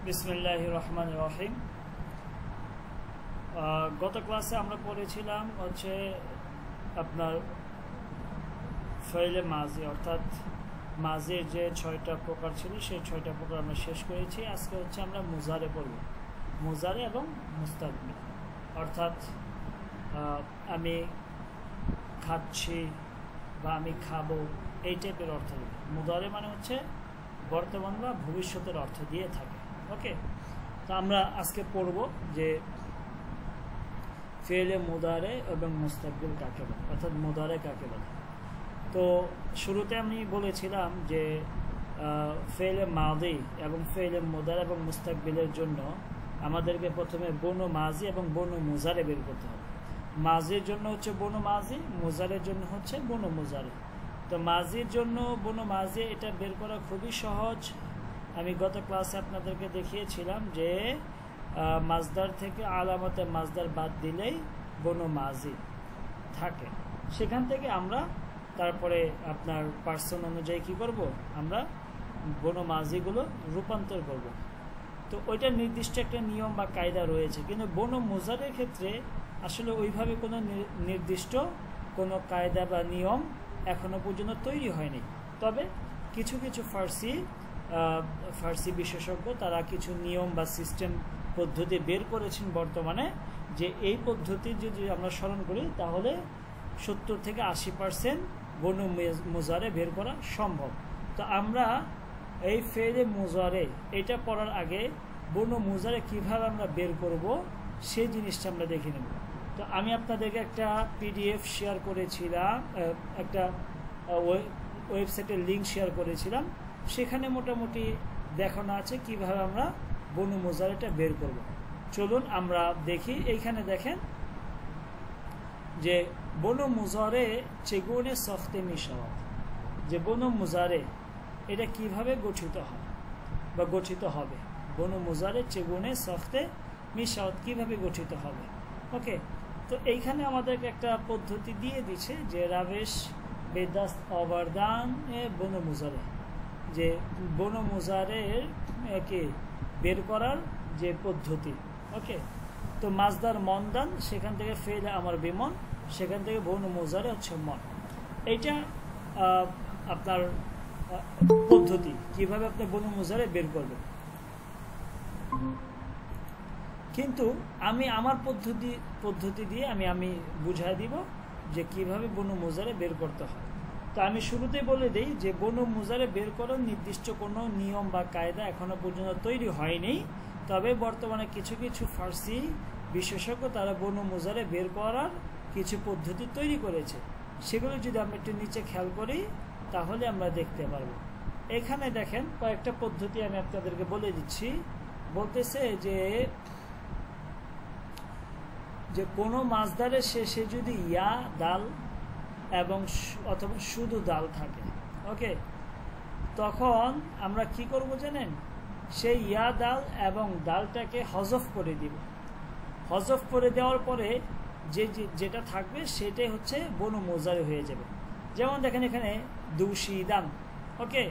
বিসমিল্লাহির রহমানির রহিম। গত ক্লাসে আমরা পড়েছিলাম হচ্ছে আপনার ফাইলে মাজি, অর্থাৎ মাজির যে 6টা প্রকার ছিল সেই 6টা প্রকার আমরা শেষ করেছি। আজকে হচ্ছে আমরা মুজারে পড়ব, মুজারে এবং মুস্তাকবিল, অর্থাৎ আমি খাচ্ছি বা আমি খাবো এই টাইপের অর্থ দিয়ে। মুজারে মানে হচ্ছে বর্তমান বা ভবিষ্যতের অর্থ দিয়ে থাকে। ওকে, তো আমরা আজকে পড়ব যে ফেলে মুদারে এবং মুস্তাকবিল কাকে বলে, অর্থাৎ মুদারে কাকে বলে। তো শুরুতে আমি বলেছিলাম যে ফেলে মাদি এবং ফেলে মুদারে এবং মুস্তাকবিলের জন্য আমাদেরকে প্রথমে বনু মাজি এবং বনু মুজারে বের করতে হবে। মাজির জন্য হচ্ছে বনু মাজি, মুজারের জন্য হচ্ছে বনু মুজারে। তো মাজির জন্য বনু মাজি এটা বের করা খুবই সহজ। আমি গত ক্লাসে আপনাদেরকে দেখিয়েছিলাম যে মাজদার থেকে আলামতে মাজদার বাদ দিলেই বনু মাজি থাকে। সেখান থেকে আমরা তারপরে আপনার পার্সন অনুযায়ী কি করব, আমরা বনু মাজিগুলো রূপান্তর করব। তো ওইটা নির্দিষ্ট একটা নিয়ম বা কায়দা রয়েছে, কিন্তু বনু মুজারের ক্ষেত্রে আসলে ওইভাবে কোনো নির্দিষ্ট কোনো কায়দা বা নিয়ম এখনো পর্যন্ত তৈরি হয়নি। তবে কিছু কিছু ফার্সি বিশেষজ্ঞ তারা কিছু নিয়ম বা সিস্টেম পদ্ধতি বের করেছেন বর্তমানে, যে এই পদ্ধতি যদি আমরা স্মরণ করি তাহলে 70 থেকে 80% বনু মুজারে বের করা সম্ভব। তো আমরা এই ফেলে মুজারে এটা পড়ার আগে বনু মুজারে কিভাবে আমরা বের করব সেই জিনিসটা আমরা দেখে নেব। তো আমি আপনাদেরকে একটা পিডিএফ শেয়ার করেছিলাম, একটা ওয়েবসাইটের লিঙ্ক শেয়ার করেছিলাম। সেখানে মোটামুটি দেখানো আছে কিভাবে আমরা বনু মুজারেটা বের করব। চলুন আমরা দেখি। এইখানে দেখেন যে বনু মুজারে চেগুনে সফতে মিশাওয়াত, যে বনু মুজারে এটা কিভাবে গঠিত হয় বা গঠিত হবে। বনু মুজারে চেগুনে সফতে মিশাওয়াত কিভাবে গঠিত হবে। ওকে, তো এইখানে আমাদেরকে একটা পদ্ধতি দিয়ে দিচ্ছে যে রাবেশ বেদাস্ত অবদান বনু মুজারে, যে বনু মুজারের কে বের করার যে পদ্ধতি। ওকে, তো মাজদার মন্দান, সেখান থেকে ফেলে আমার বিমন, সেখান থেকে বনু মুজারে হচ্ছে মন। এইটা আপনার পদ্ধতি কিভাবে আপনি বনু মুজারে বের করবেন। কিন্তু আমি আমার পদ্ধতি দিয়ে আমি বুঝাই দিব যে কিভাবে বনু মুজারে বের করতে হয়। তো আমি শুরুতেই বলে দেই যে বনু মুজারে বের করার নির্দিষ্ট কোনো নিয়ম বা কায়দা এখনো পর্যন্ত তৈরি হয়নি। তবে বর্তমানে কিছু কিছু ফার্সি বিশেষজ্ঞ তারা বনু মুজারে বের করার কিছু পদ্ধতি তৈরি করেছে। সেগুলো যদি আমরা একটু নিচে খেয়াল করি তাহলে আমরা দেখতে পারবো। এখানে দেখেন কয়েকটা পদ্ধতি আমি আপনাদেরকে বলে দিচ্ছি। বলতেছে যে কোনো মাজদারের শেষে যদি ইয়া দাল এবং অথবা শুধু ডাল থাকে, ওকে, তখন আমরা কি করব জানেন, সেই ইয়া দাল এবং ডালটাকে হজফ করে দিব। হজফ করে দেওয়ার পরে যেটা থাকবে সেটাই হচ্ছে বনু মুজারে হয়ে যাবে। যেমন দেখেন এখানে দুশিদান, ওকে,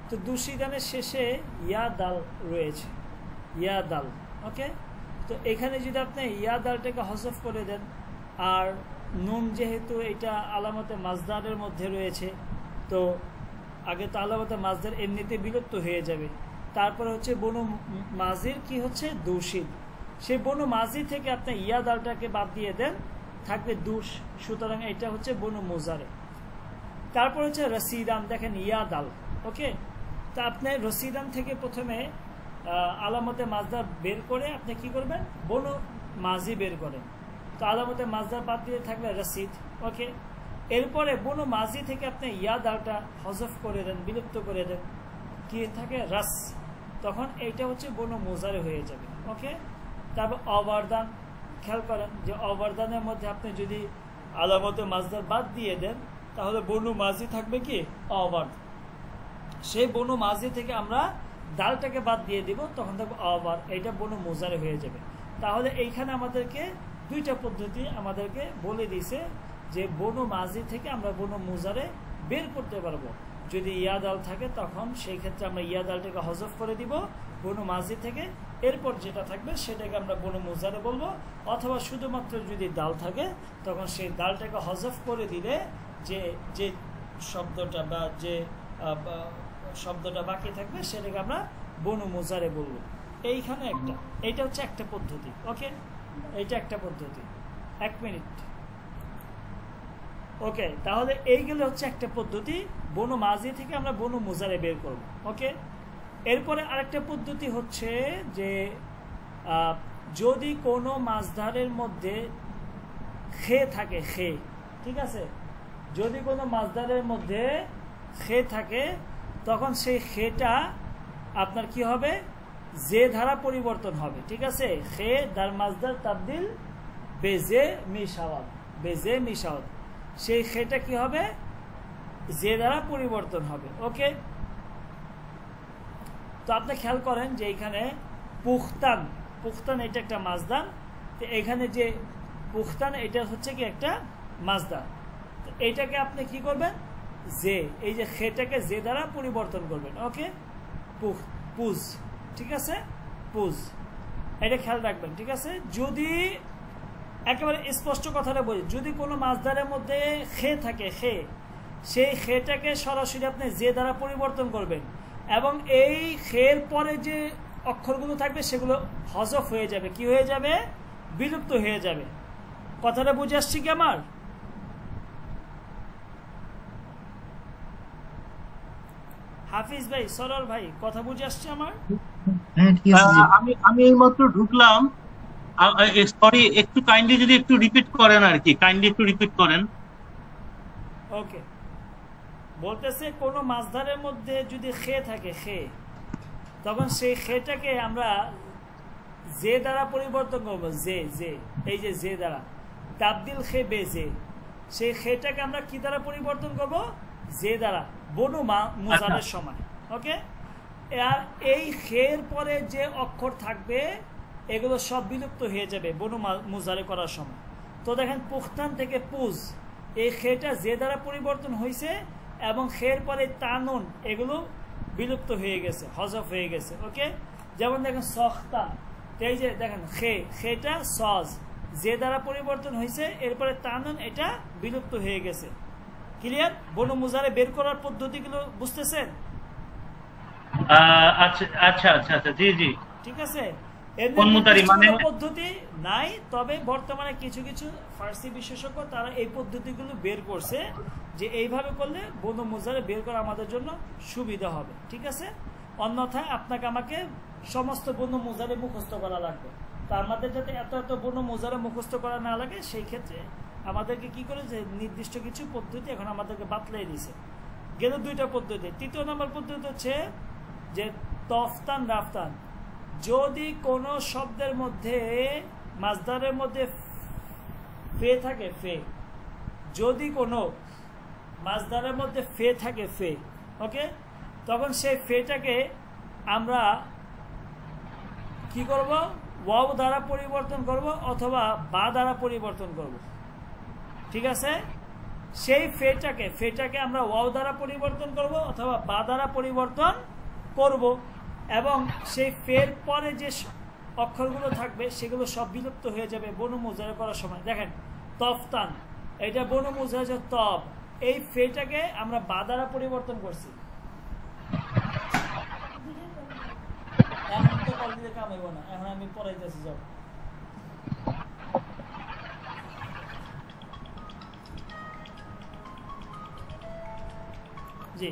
তো দুশিদানের শেষে ইয়া দাল রয়েছে, ইয়া দাল। ওকে, তো এখানে যদি আপনি ইয়া দালটাকে হজফ করে দেন, আর নুন যেহেতু এটা আলামতে মাজদারের মধ্যে রয়েছে, তো আগে তো আলামতে মাজদার এমনিতে বিলুপ্ত হয়ে যাবে। তারপরে হচ্ছে বনু মাজির কি হচ্ছে দুশিদ, সেই বনু মাজি থেকে আপনি ইয়া দালটাকে বাদ দিয়ে দেন, থাকবে দুশ। সুতরাং এটা হচ্ছে বনু মুজারে। তারপর হচ্ছে রসিদান, দেখেন ইয়া দাল। ওকে, তা আপনি রসিদান থেকে প্রথমে আলামতে মাজদার বের করে আপনি কি করবেন, বনু মাজি বের করেন। তো আলামতে মাজদার বাদ দিয়ে থাকলে রসিদ। ওকে, এরপরে বনু মাজি থেকে আপনি ইয়া দালটা হজফ করে দেন, বিলুপ্ত করে দেন, কি থাকে রাস, তখন এইটা হচ্ছে বনু মুজারে হয়ে যাবে। ওকে, তারপর অবদান, খেয়াল করেন যে অবদানের মধ্যে আপনি যদি আলামতে মাজদার বাদ দিয়ে দেন তাহলে বনু মাজি থাকবে কি অবদ। সেই বনু মাজি থেকে আমরা ডালটাকে বাদ দিয়ে দিব, তখন থাকবে অবদ, এইটা বনু মুজারে হয়ে যাবে। তাহলে এইখানে আমাদেরকে দুইটা পদ্ধতি আমাদেরকে বলে দিয়েছে যে বনু মাজি থেকে আমরা বনু মুজারে বের করতে পারবো। যদি ইয়া দাল থাকে তখন সেই ক্ষেত্রে আমরা ইয়া দালটাকে হজফ করে দিব, বনু মাজি থেকে এরপর যেটা থাকবে সেটাকে আমরা বনু মুজারে বলবো, অথবা শুধুমাত্র যদি দাল থাকে তখন সেই দালটাকে হজফ করে দিলে যে যে শব্দটা বা যে শব্দটা বাকি থাকবে সেটাকে আমরা বনু মুজারে বলবো। এইখানে এইটা হচ্ছে একটা পদ্ধতি। ওকে, এইটা একটা পদ্ধতি। 1 মিনিট। ওকে, তাহলে এইগুলো হচ্ছে একটা পদ্ধতি, বনু মাজি থেকে আমরা বনু মুজারে বের করব। ওকে, এরপরে আরেকটা পদ্ধতি হচ্ছে যে যদি কোনো মাছধারের মধ্যে খে থাকে, খে, ঠিক আছে, যদি কোনো মাছধারের মধ্যে খে থাকে তখন সেই খেটা আপনার কি হবে, যে ধারা পরিবর্তন হবে। ঠিক আছে, খে দার মাছদার তাবদিল বেজে মিশাওয়াত, বেজে মিশাওয়াত, সেই খেটা কি হবে, যে দ্বারা পরিবর্তন হবে। ওকে, তো আপনি খেয়াল করেন যে এখানে পুখতান, পুখতান এটা একটা মাজদার, তো এখানে যে পুখতান এটা হচ্ছে কি একটা মাজদার, তো এইটাকে আপনি কি করবেন, যে এই যে খেটাকে যে দ্বারা পরিবর্তন করবেন। ওকে, পুজ, ঠিক আছে, পুজ, এটা খেয়াল রাখবেন। ঠিক আছে, যদি একেবারে স্পষ্ট কথাটা বলি, যদি কোনো মাজদারের মধ্যে খে থাকে, খে, সেই খেটাকে সরাসরি আপনি যে দ্বারা পরিবর্তন করবেন এবং এই খের পরে যে অক্ষরগুলো থাকবে সেগুলো হজফ হয়ে যাবে, কি হয়ে যাবে, বিলুপ্ত হয়ে যাবে। কথাটা বুঝে আসছে কি আমার? হাফিজ ভাই, সরল ভাই, কথা বুঝে আসছে আমার? আমি এইমাত্র ঢুকলাম, সরি, একটু কাইন্ডলি যদি একটু রিপিট করেন আর কি, কাইন্ডলি একটু রিপিট করেন। ওকে, বলতেছে কোনো মাছধারের মধ্যে যদি খে থাকে, খে, তখন সেই খেটাকে আমরা যে দ্বারা পরিবর্তন করব, যে যে এই যে যে দ্বারা তাবদিল খে বে যে, সেই খেটাকে আমরা কি দ্বারা পরিবর্তন করব, যে দ্বারা, বনু মুজারের সময়। ওকে, আর এই খের পরে যে অক্ষর থাকবে এগুলো সব বিলুপ্ত হয়ে যাবে বনু মুজারে করার সময়। তো দেখেন পুখতান থেকে পুজ, এই খেটা যে দ্বারা পরিবর্তন হয়েছে এবং খের পরে তানুন এগুলো বিলুপ্ত হয়ে গেছে, হজফ হয়ে গেছে। ওকে, যেমন দেখেন সখতান, এই যে দেখেন খে, খেটা সজ, যে দ্বারা পরিবর্তন হয়েছে এরপরে তানুন এটা বিলুপ্ত হয়ে গেছে। ক্লিয়ার? বনু মুজারে বের করার পদ্ধতিগুলো বুঝতেছেন? আচ্ছা আচ্ছা আচ্ছা আচ্ছা, জি জি, ঠিক আছে। পদ্ধতি নাই, তবে বর্তমানে কিছু কিছু ফার্সি বিশেষজ্ঞ তারা এই পদ্ধতিগুলো বের করছে যে এইভাবে করলে বনু মুজারে বের করা আমাদের জন্য সুবিধা হবে। ঠিক আছে, অন্যথায় আপনাকে আমাকে সমস্ত বনু মুজারে মুখস্থ করা লাগবে। তা আমাদের যাতে এত এত বনু মুজারে মুখস্থ করা না লাগে সেই ক্ষেত্রে আমাদেরকে কি করে, যে নির্দিষ্ট কিছু পদ্ধতি এখন আমাদেরকে বাতলাই দিছে। গেল দুইটা পদ্ধতি। তৃতীয় নম্বর পদ্ধতি হচ্ছে যে তফতান রাফতান, যদি কোনো শব্দের মধ্যে মাজদারের মধ্যে ফে থাকে, ফে, যদি কোনো মাজদারের মধ্যে ফে থাকে, ফে, ওকে, তখন সেই ফেটাকে আমরা কি করব, ওয়াও দ্বারা পরিবর্তন করব অথবা বা দ্বারা পরিবর্তন করব। ঠিক আছে, সেই ফেটাকে আমরা ওয়াও দ্বারা পরিবর্তন করব অথবা বা দ্বারা পরিবর্তন করব, এবং সেই ফের পরে যে অক্ষরগুলো থাকবে সেগুলো সব বিলুপ্ত হয়ে যাবে বনু মুজারে করার সময়। দেখেন তফতান, এটা বনু মুজারে তব, এই ফেটাকে আমরা বা দ্বারা পরিবর্তন করছি। এখন তো কল দিতে কাম হইব না, এখন আমি পড়াইতেছি। যাও, জি।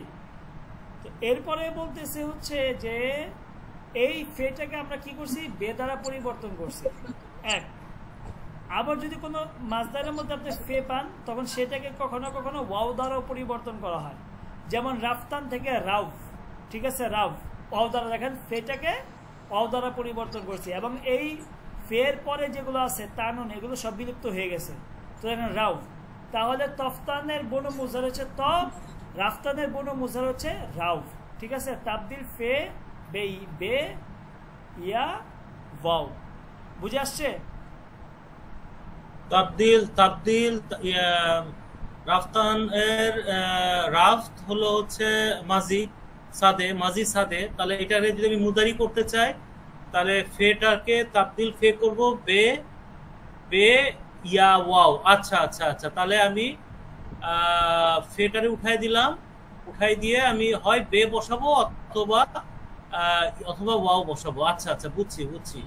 এরপরে বলতেছে হচ্ছে যে এই ফেটাকে আমরা কি করছি, বে দ্বারা পরিবর্তন করছি। এক, আবার যদি কোনো মাজদারের মধ্যে আপনি ফে পান তখন সেটাকে কখনো কখনো ওয়াও দ্বারাও পরিবর্তন করা হয়, যেমন রাফতান থেকে রাউফ। ঠিক আছে, রাউফ, ওয়াও দ্বারা, দেখেন ফেটাকে ওয়াও দ্বারা পরিবর্তন করছি এবং এই ফের পরে যেগুলো আছে তানুন এগুলো সব বিলুপ্ত হয়ে গেছে। তো দেখেন রাউফ, তাহলে তফতানের বনু মুজার হচ্ছে তফ, রাফতানের বনু মুজার হচ্ছে রাউফ। ঠিক আছে, তাবদিল ফে বে, বে ইয়া ওয়াও, বুঝে আসছে? তাবদিল রাফতান এর রাফত হলো হচ্ছে মাজি, সাদে মাজি সাদে, তাহলে এটাকে যদি আমি মুদারি করতে চাই তাহলে ফেটাকে তাবদিল ফে করব বে বে ইয়া ওয়াও। আচ্ছা আচ্ছা আচ্ছা, তাহলে আমি ফেটারে উঠাই দিলাম, উঠাই দিয়ে আমি হয় বে বসাবো অথবা অথবা ওয়াও বসাবো। আচ্ছা আচ্ছা, বুঝছি বুঝছি।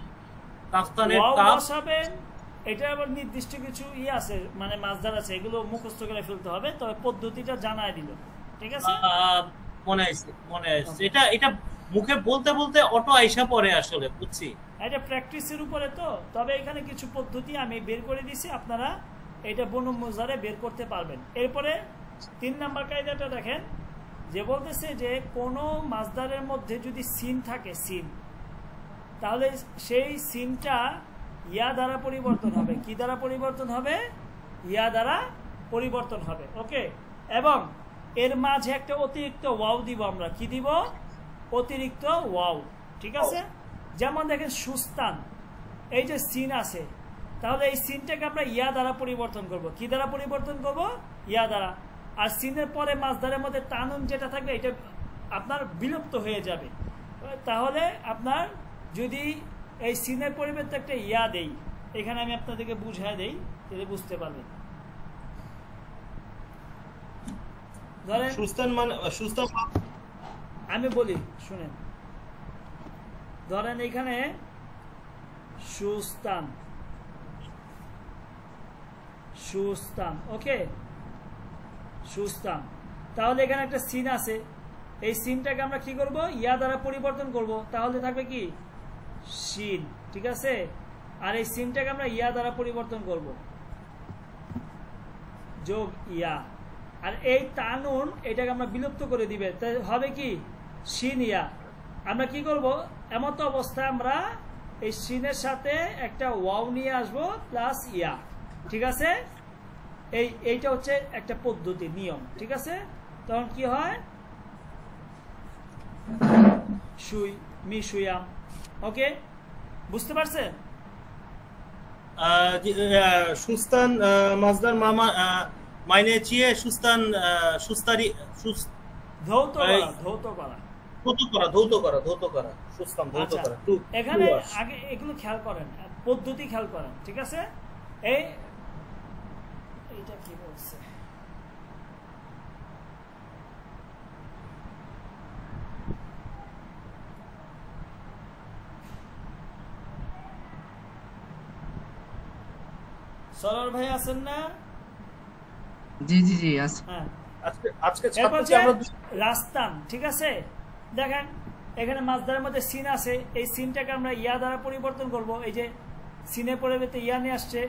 কাফতানের ওয়াও কাফ বসাবেন, এটা আবার নির্দিষ্ট কিছু আছে, মানে মাসদার আছে, এগুলো মুখস্থ করে ফেলতে হবে, তবে পদ্ধতিটা জানায় দিল, ঠিক আছে? মনে আছে মনে আছে, এটা এটা মুখে বলতে বলতে অটো আইসা পড়ে আসলে, বুঝছি। এটা প্র্যাকটিসের উপরে তো, তবে এখানে কিছু পদ্ধতি আমি বের করে দিছি, আপনারা এটা বনু মুজারে বের করতে পারবেন। এরপরে 3 নাম্বার কায়দাটা দেখেন, যে বলতেছে যে কোনো মাসদারের মধ্যে যদি সিন থাকে, সিন, তাহলে সেই সিনটা ইয়া দ্বারা পরিবর্তন হবে। কি দ্বারা পরিবর্তন হবে? ইয়া দ্বারা পরিবর্তন হবে। ওকে, এবং এর মাঝে একটা অতিরিক্ত ওয়াও দিব আমরা। কি দিব? অতিরিক্ত ওয়াও, ঠিক আছে? যেমন দেখেন সুস্তান, এই যে সিন আছে, তাহলে এই সিনটাকে আমরা ইয়া দ্বারা পরিবর্তন করব। কি দ্বারা পরিবর্তন করব? ইয়া দ্বারা। আর সিনের পরে মাসদারের মধ্যে তানুন যেটা থাকবে এটা আপনার বিলুপ্ত হয়ে যাবে। তাহলে আপনার যদি এই সিনের পরিবর্তে একটা ইয়া দেই, এখানে আমি আপনাদেরকে বুঝাই দেই, তাহলে বুঝতে পারবেন। ধরেন সুস্তান মানে সুস্তান, আমি বলি শুনেন, ধরেন এখানে সুস্তান, সুস্তান, ওকে, সুস্তান, তাহলে এখানে একটা সিন আছে, এই সিনটাকে আমরা কি করব? ইয়া দ্বারা পরিবর্তন করব, তাহলে থাকবে কি? সিন, ঠিক আছে? আর এই সিনটাকে আমরা ইয়া দ্বারা পরিবর্তন করব, যোগ ইয়া। আর এই তানুন এটাকে আমরা বিলুপ্ত করে দিবে, তাই হবে কি? সিন ইয়া। আমরা কি করব? এমত অবস্থায় আমরা এই সিনের সাথে একটা ওয়াও নিয়ে আসবো প্লাস ইয়া, ঠিক আছে? এইটা হচ্ছে একটা পদ্ধতি, নিয়ম, ঠিক আছে? তখন কি হয়? সুই মি সুয়াম। ওকে, বুঝতে পারছেন? সুস্তান মাসদার মামা মাইনে চিয়ে সুস্তান সুস্তারি ধৌত করা, ধৌত করা, ধৌত করা, ধৌত করা, ধৌত করা, সুস্তান ধৌত করা। এখানে আগে এগুলো খেয়াল করেন, পদ্ধতি খেয়াল করেন, ঠিক আছে? এইটা কি বলছে? সরল ভাই আছেন না? জি জি জি আছে। হ্যাঁ, আজকে রাস্তান, ঠিক আছে? দেখেন এখানে মাসদারের মধ্যে সিন আছে, এই সিনটাকে আমরা ইয়া দ্বারা পরিবর্তন করব। এই যে সিনের পরিবর্তে ইয়া নিয়ে আসছে,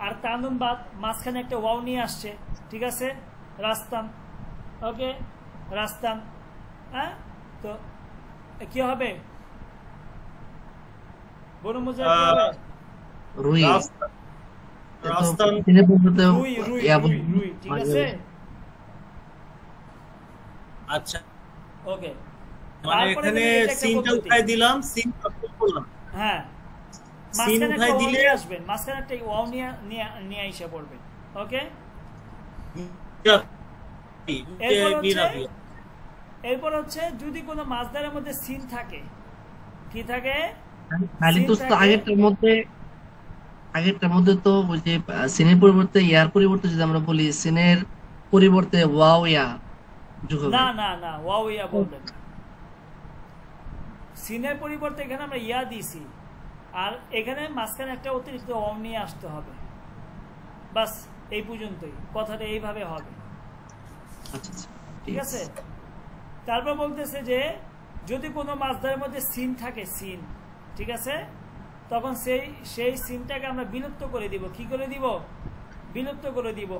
আর তানুন বাদ মাঝখানে একটা ওয়াও নিয়ে আসছে, ঠিক আছে? রাস্তান, ওকে, রাস্তান। হ্যাঁ, তো কি হবে? বনু মুজার কি হবে? রুই, রাস্তান, রুই, রুই, রুই, রুই, ঠিক আছে? আচ্ছা, ওকে, মানে এখানে সিনটা উঠাই দিলাম, সিন আপলোড করলাম। হ্যাঁ, সিন উঠাই দিলে আসবেন, মাঝখানে একটা ওয়াও নিয়ে এসে পড়বে। ওকে, এরপর হচ্ছে যদি কোনো মাসদারের মধ্যে সিন থাকে, কি থাকে? খালি তো আগেরটার মধ্যে তো ওই যে সিনের পরিবর্তে ইয়ার পরিবর্তে যদি আমরা বলি সিনের পরিবর্তে ওয়াও ইয়া যোগ হবে। না না না, ওয়াও ইয়া বলবেন না। সিনের পরিবর্তে এখানে আমরা ইয়া দিয়েছি, আর এখানে মাঝখানে একটা অতিরিক্ত ওয়াও নিয়ে আসতে হবে, বাস এই পর্যন্তই। কথাটা এইভাবে হবে, ঠিক আছে? তারপর বলতেছে যে যদি কোনো মাসদারের মধ্যে সিন থাকে, সিন, ঠিক আছে, তখন সেই সিনটাকে আমরা বিলুপ্ত করে দিব। কি করে দিব? বিলুপ্ত করে দিব।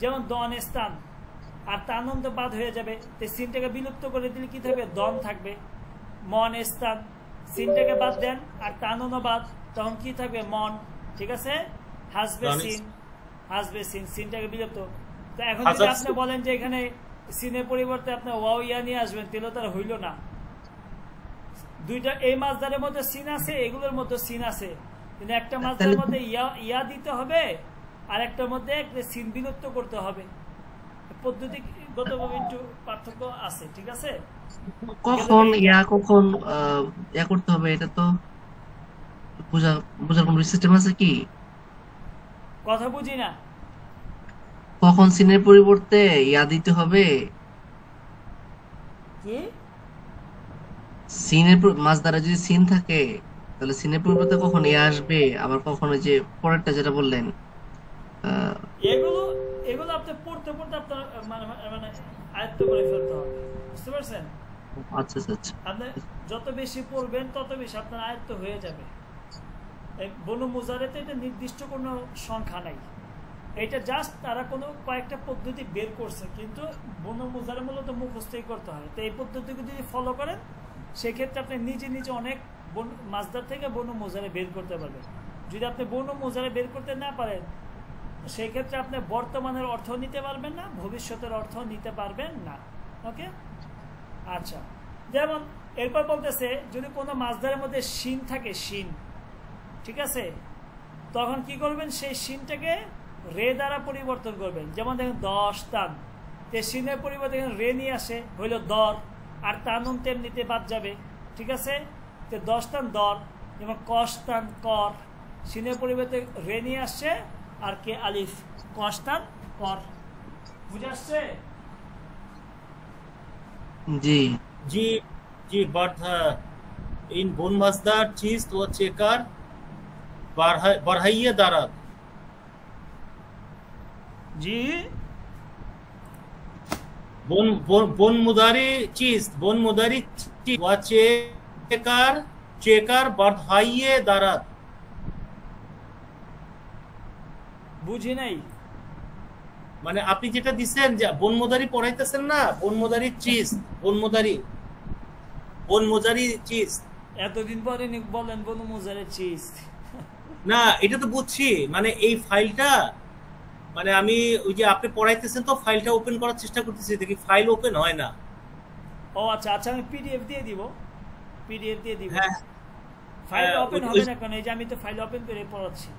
যেমন দন স্থান, আর তানুন তো বাদ হয়ে যাবে, তো সিনটাকে বিলুপ্ত করে দিলে কি থাকবে? দন থাকবে। মন স্থান, সিনটাকে বাদ দেন আর তানুনও বাদ, তখন কি থাকবে? মন, ঠিক আছে? হাসবে সিন, হাসবে সিন, সিনটাকে বিলুপ্ত। তো এখন যদি আপনি বলেন যে এখানে সিনের পরিবর্তে আপনি ওয়াও ইয়া নিয়ে আসবেন, তাহলে তার হইল না। দুইটা এই মাসদারের মধ্যে সিন আছে, এগুলোর মধ্যে সিন আছে, কিন্তু একটা মাসদারের মধ্যে ইয়া দিতে হবে, আর একটার মধ্যে সিন বিলুপ্ত করতে হবে। পদ্ধতিগতভাবে একটু পার্থক্য আছে, ঠিক আছে? কখন ইয়া কখন ইয়া করতে হবে, এটা তো বোঝার কোনো সিস্টেম আছে কি? কথা বুঝি না। কখন সিনের পরিবর্তে ইয়া দিতে হবে? কি সিনের মাঝদারে যদি সিন থাকে তাহলে সিনের পরিবর্তে কখন ইয়া আসবে, আবার কখন ওই যে পরেরটা যেটা বললেন এগুলো এগুলো আপনি পড়তে পড়তে আপনার মানে মানে আয়ত্ত করে ফেলতে হবে, বুঝতে পারছেন? আচ্ছা আচ্ছা আচ্ছা। আপনি যত বেশি পড়বেন তত বেশি আপনার আয়ত্ত হয়ে যাবে। এই বনু মুজারেতে এটা নির্দিষ্ট কোনো সংখ্যা নাই, এটা জাস্ট তারা কোনো কয়েকটা পদ্ধতি বের করছে, কিন্তু বনু মুজারে মূলত মুখস্থই করতে হয়। তো এই পদ্ধতিকে যদি ফলো করেন সেক্ষেত্রে আপনি নিজে নিজে অনেক মাসদার থেকে বনু মুজারে বের করতে পারবেন। যদি আপনি বনু মুজারে বের করতে না পারেন সেই ক্ষেত্রে আপনি বর্তমানের অর্থ নিতে পারবেন না, ভবিষ্যতের অর্থ নিতে পারবেন না। ওকে, আচ্ছা। যেমন এরপর বলতেছে যদি কোনো মাসদারের মধ্যে শিন থাকে, শিন, ঠিক আছে, তখন কি করবেন, সেই শিনটাকে রে দ্বারা পরিবর্তন করবেন। যেমন দেখেন 10 তান, তে শিনের পরিবর্তে রে নিয়ে আসে হইল দর, আর তানুন তেমনিতে বাদ যাবে, ঠিক আছে। তো 10 তান দর, যেমন কস তান কর, শিনের পরিবর্তে রে নিয়ে আসছে আর কে আলিফ, কস তান কর। বুঝে আসছে? জি जी जी बर्थ इन बोन मजदार चीज तो चेकार बढ़ाइए दारात জি बोन बोन बोन मुदारी चीज व चेकार चेकार बढ़ाइए दारात। বুঝি নাই। মানে আপনি যেটা দিচ্ছেন যে বনমোদারি পড়াইতেছেন না, বনমোদারি চিজ এতদিন পরে বলেন বনু মুজারের চিজ। না, এটা তো বুঝছি, মানে এই ফাইলটা মানে আমি ওই যে আপনি পড়াইতেছেন তো ফাইলটা ওপেন করার চেষ্টা করতেছি, দেখি ফাইল ওপেন হয় না। ও আচ্ছা আচ্ছা, আমি পিডিএফ দিয়ে দিব, হ্যাঁ ফাইল ওপেন হবে না কেন? এই যে আমি তো ফাইল ওপেন করে পড়াচ্ছি।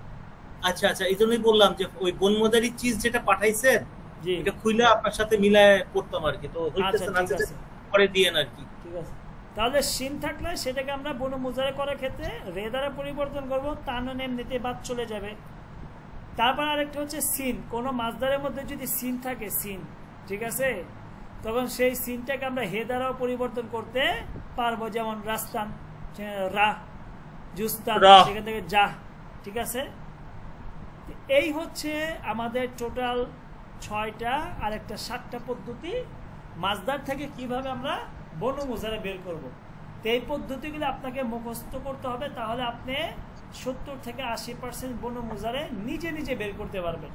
আচ্ছা আচ্ছা, এই জন্যই বললাম যে ওই বনমোদারি চিজ যেটা পাঠাইছেন জি, এটা খুলে আপনার সাথে মিলায় পড়তাম আর কি, তো হইতেছে না, ঠিক আছে, পরে দিয়েন আর কি। ঠিক আছে। তাহলে সিন থাকলে সেটাকে আমরা বনু মুজারে করার ক্ষেত্রে রে দ্বারা পরিবর্তন করবো, তানুন এমনিতে বাদ চলে যাবে। তারপর আরেকটা হচ্ছে সিন, কোনো মাসদারের মধ্যে যদি সিন থাকে, সিন, ঠিক আছে, তখন সেই সিনটাকে আমরা হে দ্বারাও পরিবর্তন করতে পারবো। যেমন রাস্তান, রা, জুস্তান, সেখান থেকে যা, ঠিক আছে। এই হচ্ছে আমাদের টোটাল 6টা আর একটা 7টা পদ্ধতি মাসদার থেকে কিভাবে আমরা বনু মুজারে বের করব। তো এই পদ্ধতিগুলো আপনাকে মুখস্থ করতে হবে, তাহলে আপনি 70 থেকে 80% বনু মুজারে নিজে নিজে বের করতে পারবেন।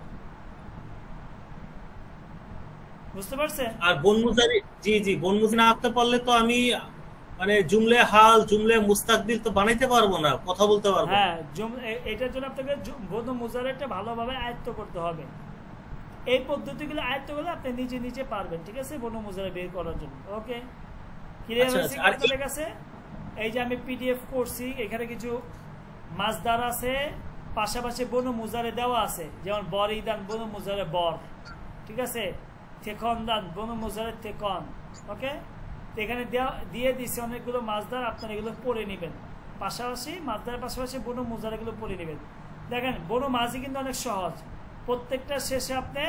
বুঝতে পারছেন? আর বনমুজারি, জি জি, বনমুজারি না আঁকতে পারলে তো আমি মানে জুমলে হাল, জুমলে মুস্তাকবিল তো বানাইতে পারবো না, কথা বলতে পারবো। হ্যাঁ, এটার জন্য আপনাকে বনু মুজারেটা ভালোভাবে আয়ত্ত করতে হবে। এই পদ্ধতিগুলো আয়ত্ত করলে আপনি নিজে নিজে পারবেন, ঠিক আছে, বনু মুজারে বের করার জন্য। ওকে, ক্লিয়ার হয়েছে আপনাদের কাছে? এই যে আমি পিডিএফ করছি, এখানে কিছু মাসদার আছে, পাশাপাশি বনু মুজারে দেওয়া আছে, যেমন বরিদান বনু মুজারে বর, ঠিক আছে, থেকন দান বনু মুজারে থেকন। ওকে, এখানে দিয়ে দিচ্ছে অনেকগুলো মাসদার, আপনারা এগুলো পড়ে নেবেন, পাশাপাশি মাসদারের পাশাপাশি বনু মুজারে এগুলো পড়ে নেবেন। দেখেন বনু মাঝি কিন্তু অনেক সহজ, প্রত্যেকটা শেষে আপনি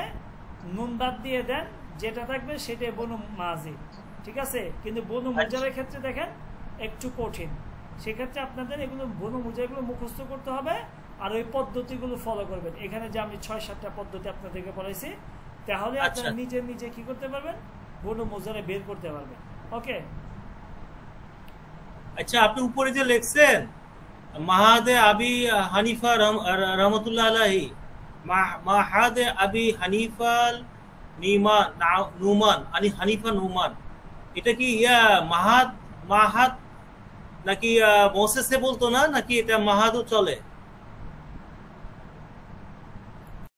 নুন বাদ দিয়ে দেন, যেটা থাকবে সেটাই বনু মাঝি, ঠিক আছে। কিন্তু বনু মুজারের ক্ষেত্রে দেখেন একটু কঠিন, সেক্ষেত্রে আপনাদের এগুলো বনু মুজারগুলো মুখস্থ করতে হবে আর ওই পদ্ধতিগুলো ফলো করবেন। এখানে যে আমি 6-7টা পদ্ধতি আপনাদেরকে বলেছি, তাহলে আপনারা নিজে নিজে কি করতে পারবেন, বনু মুজারে বের করতে পারবেন। ওকে, আচ্ছা, আপনি উপরে যে লিখছেন মাহাদে আবি হানিফা রহমতুল্লাহ আলাইহি, মাহাদে আবি হানিফা নুমান আনি হানিফা নুমান, এটা কি ইয়া মাহাদ নাকি মোসেসে বলতো না, নাকি এটা মাহাদও চলে?